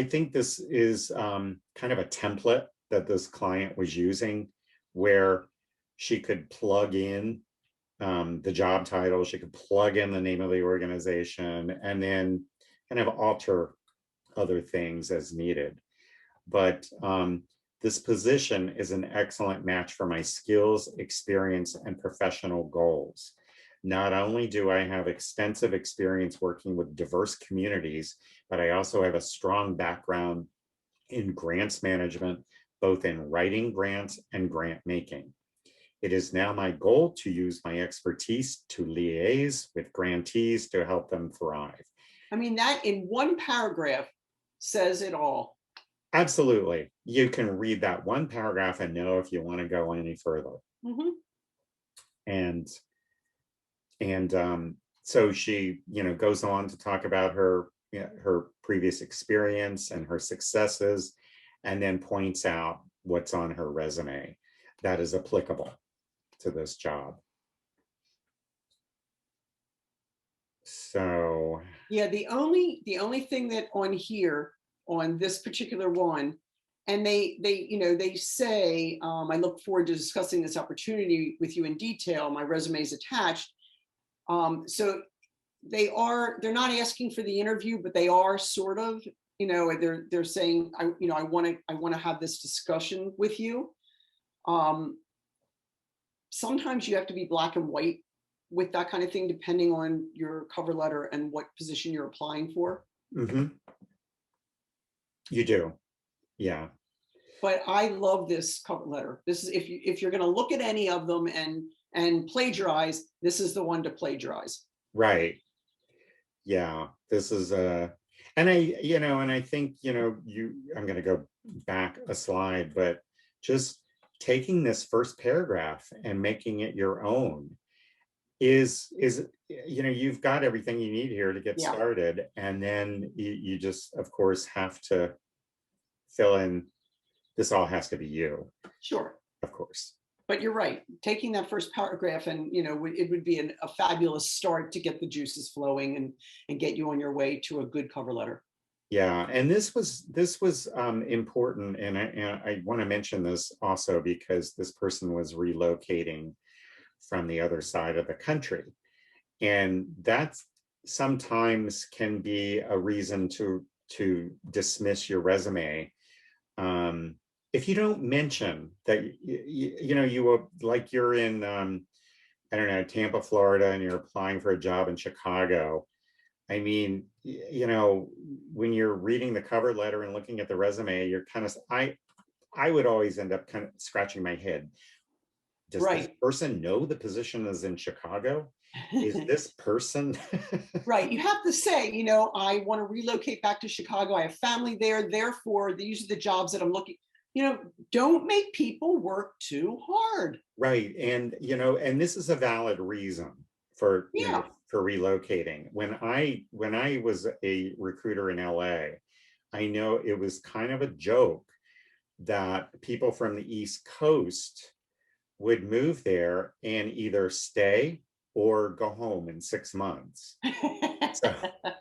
think this is kind of a template that this client was using, where she could plug in the job title, she could plug in the name of the organization, and then kind of alter other things as needed. But this position is an excellent match for my skills, experience, and professional goals. Not only do I have extensive experience working with diverse communities, but I also have a strong background in grants management, both in writing grants and grant making. It is now my goal to use my expertise to liaise with grantees to help them thrive. I mean, that in one paragraph says it all. Absolutely. You can read that one paragraph and know if you want to go any further. Mhm. And so she, goes on to talk about her, her previous experience and her successes, and then points out what's on her resume that is applicable to this job. So Yeah, the only thing that on here, on this particular one, and they say, I look forward to discussing this opportunity with you in detail. My resume is attached. So they're not asking for the interview, but they are sort of, they're saying, I want to have this discussion with you. Sometimes you have to be black and white with that kind of thing, depending on your cover letter and what position you're applying for. mhm, you do. Yeah. But I love this cover letter. This is, if you're going to look at any of them and plagiarize, this is the one to plagiarize. Right. Yeah. This is and I think, I'm going to go back a slide, but just taking this first paragraph and making it your own is you've got everything you need here to get Yeah, started, and then you just of course have to fill in. This all has to be you, sure. of course. But you're right. Taking that first paragraph, and it would be a fabulous start to get the juices flowing and get you on your way to a good cover letter. Yeah, and this was important, and I want to mention this also because this person was relocating from the other side of the country, and that sometimes can be a reason to dismiss your resume. If you don't mention that you were, like, you're in I don't know, Tampa, Florida, and you're applying for a job in Chicago. I mean, when you're reading the cover letter and looking at the resume, you're kind of, I would always end up kind of scratching my head. Does this Right. person know the position is in Chicago? Is this person? Right. You have to say, I want to relocate back to Chicago. I have family there. Therefore, these are the jobs that I'm looking. Don't make people work too hard. Right. And this is a valid reason for, Yeah. for relocating. When I was a recruiter in LA, I know it was kind of a joke that people from the East Coast would move there and either stay or go home in 6 months. So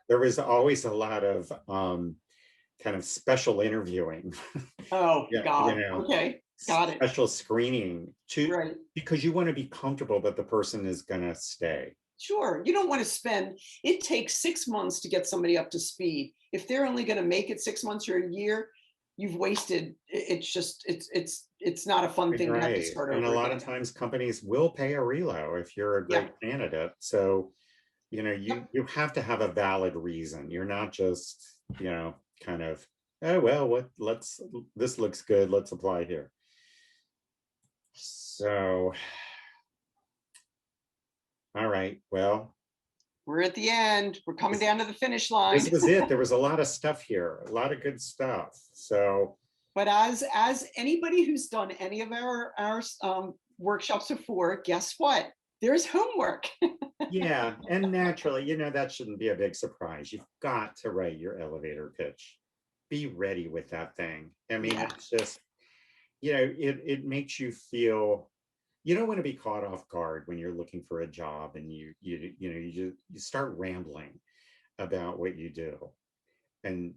there was always a lot of kind of special interviewing. Oh, Yeah, God. Okay. Got it. special screening Right. because you want to be comfortable that the person is going to stay. Sure. You don't want to spend, it takes 6 months to get somebody up to speed. If they're only going to make it 6 months or a year, you've wasted. It's just, it's not a fun thing to have to Right. start And a over lot of again. times companies will pay a relo if you're a Yeah. great candidate. So, Yep. you have to have a valid reason. You're not just, kind of, oh well, this looks good, let's apply here. So, all right, well, We're at the end. We're coming this, down to the finish this line. was it. There was a lot of stuff here, a lot of good stuff. So, But as anybody who's done any of our workshops before, guess what? There's homework. yeah, and naturally, that shouldn't be a big surprise. You've got to write your elevator pitch. Be ready with that thing. I mean, Yeah. it's just, it makes you feel, you don't want to be caught off guard when you're looking for a job and you start rambling about what you do, and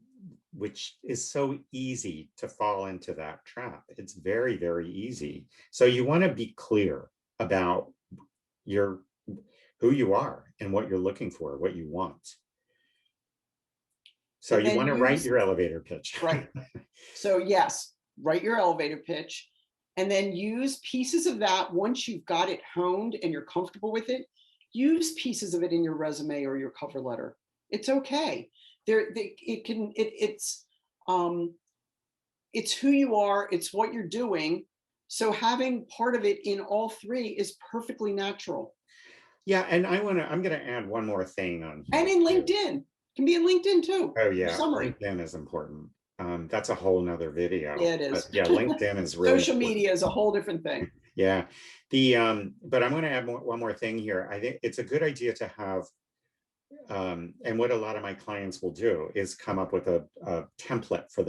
which is so easy to fall into that trap. It's very, very easy. So you want to be clear about your who you are and what you're looking for, what you want. So And you then want to write use, your elevator pitch. right. So yes, write your elevator pitch and then use pieces of that once you've got it honed and you're comfortable with it. use pieces of it in your resume or your cover letter. It's okay. Um, it's who you are, it's what you're doing. So having part of it in all three is perfectly natural. Yeah, and I'm gonna add one more thing on And here in too. LinkedIn, can be in LinkedIn too. Oh Your yeah, summary. LinkedIn is important. That's a whole nother video. Yeah, it But is. yeah, LinkedIn is really Social important. media is a whole different thing. Yeah. But I'm going to add one more thing here. I think it's a good idea to have, and what a lot of my clients will do is come up with a template for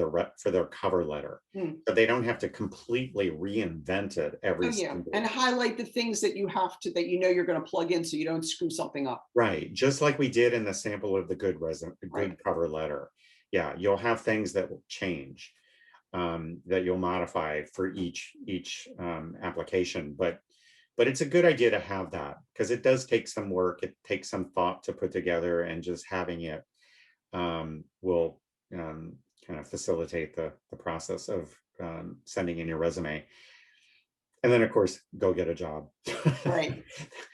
their cover letter, Hmm. so they don't have to completely reinvent it Oh every yeah, single. and highlight the things that you have to, that you know you're going to plug in so you don't screw something up. Right, just like we did in the sample of the Right. good cover letter. Yeah, you'll have things that will change, that you'll modify for each application, but it's a good idea to have that because it does take some work. It takes some thought to put together, and just having it will kind of facilitate the process of sending in your resume. And then, of course, go get a job. Right.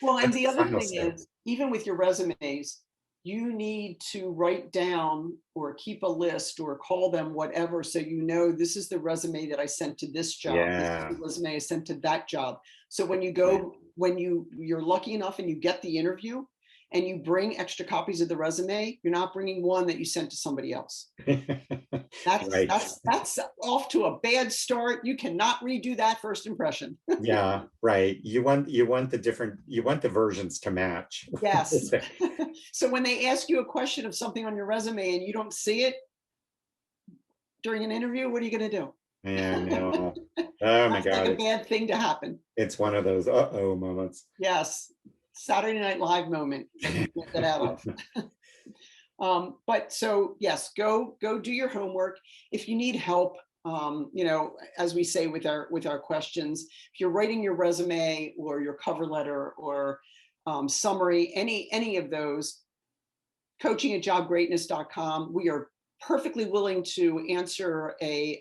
Well, and That's the the other final thing step. is, even with your resumes, you need to write down or keep a list or call them whatever, so you know this is the resume that I sent to this job. This is Yeah. the resume I sent to that job. So when you Right. go, when you're lucky enough and you get the interview and you bring extra copies of the resume, you're not bringing one that you sent to somebody else. That's Right. that's that's off to a bad start. You cannot redo that first impression. Yeah, right. You want the versions to match. Yes. So when they ask you a question of something on your resume and you don't see it during an interview, what are you going to do? Yeah, no. Oh my That's like God, a bad thing to happen. it's one of those uh-oh moments. Yes. Saturday Night Live moment that you can't get out of. But so yes, go do your homework. If you need help, as we say with our questions, if you're writing your resume or your cover letter or summary, any of those, coaching@jobgreatness.com. We are perfectly willing to answer a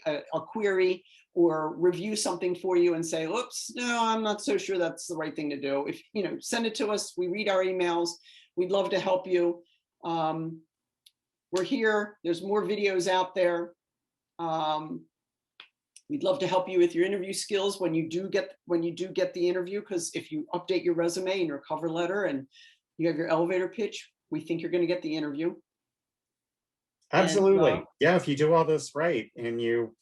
query or review something for you and say, oops, no, I'm not so sure that's the right thing to do. If send it to us, we read our emails. We'd love to help you. We're here. There's more videos out there. We'd love to help you with your interview skills when you do get the interview, because if you update your resume and your cover letter and you have your elevator pitch, we think you're going to get the interview. Absolutely. Yeah, if you do all this right and your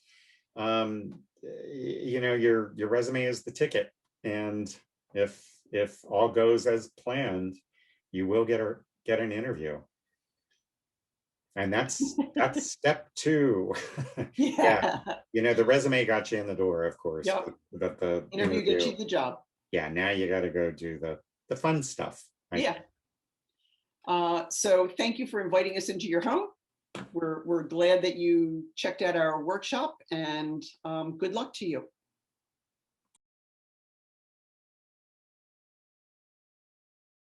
resume is the ticket, and if all goes as planned, you will get an interview. And that's step two. Yeah, Yeah. the resume got you in the door, of course, Yep. but the Interview gets you the job. yeah, now you got to go do the fun stuff. Yeah. So thank you for inviting us into your home. We're glad that you checked out our workshop, and good luck to you.